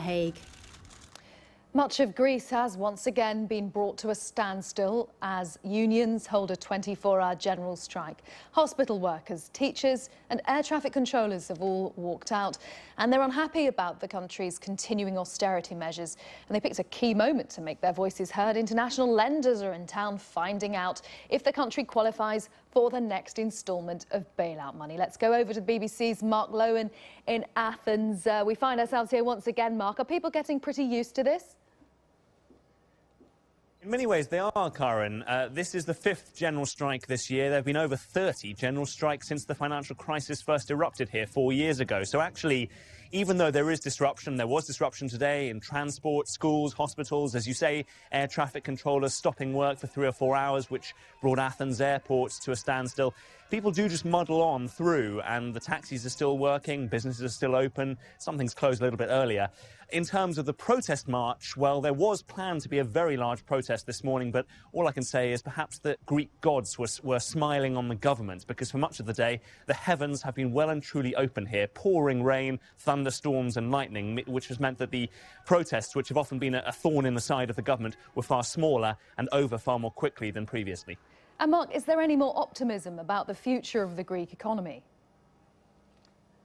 Hague. Much of Greece has once again been brought to a standstill as unions hold a 24-hour general strike. Hospital workers, teachers and air traffic controllers have all walked out, and they're unhappy about the country's continuing austerity measures. And they picked a key moment to make their voices heard. International lenders are in town finding out if the country qualifies for the next instalment of bailout money. Let's go over to BBC's Mark Lowen in Athens. We find ourselves here once again, Mark. Are people getting pretty used to this? In many ways, they are, Karin. This is the 5th general strike this year. There have been over 30 general strikes since the financial crisis first erupted here 4 years ago. So actually, even though there is disruption, there was disruption today in transport, schools, hospitals, as you say, air traffic controllers stopping work for 3 or 4 hours, which brought Athens airports to a standstill. People do just muddle on through, and the taxis are still working, businesses are still open, some things closed a little bit earlier. In terms of the protest march, well, there was planned to be a very large protest this morning, but all I can say is perhaps the Greek gods were smiling on the government, because for much of the day, the heavens have been well and truly open here, pouring rain, thunderstorms and lightning, which has meant that the protests, which have often been a thorn in the side of the government, were far smaller and over far more quickly than previously. And Mark, is there any more optimism about the future of the Greek economy?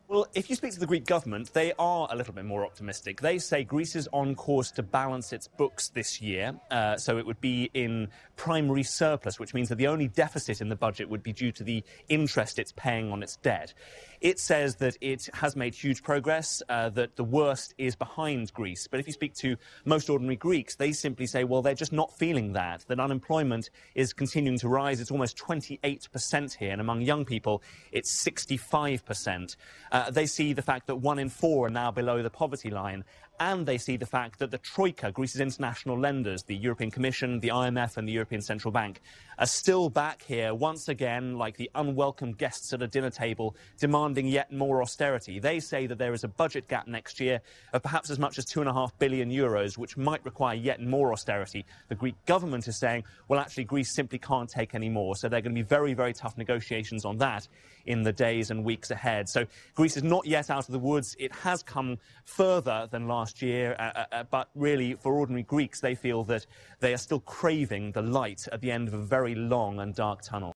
Well, if you speak to the Greek government, they are a little bit more optimistic. They say Greece is on course to balance its books this year, so it would be in primary surplus, which means that the only deficit in the budget would be due to the interest it's paying on its debt. It says that it has made huge progress, that the worst is behind Greece. But if you speak to most ordinary Greeks, they simply say, well, they're just not feeling that unemployment is continuing to rise. It's almost 28% here, and among young people, it's 65%. They see the fact that 1 in 4 are now below the poverty line, and they see the fact that the Troika, Greece's international lenders, the European Commission, the IMF and the European Central Bank, are still back here once again like the unwelcome guests at a dinner table, demanding yet more austerity. They say that there is a budget gap next year of perhaps as much as €2.5 billion, which might require yet more austerity. The Greek government is saying, well, actually, Greece simply can't take any more. So there are going to be very, very tough negotiations on that in the days and weeks ahead. So Greece is not yet out of the woods. It has come further than last year, but really, for ordinary Greeks, they feel that they are still craving the light at the end of a very long and dark tunnel.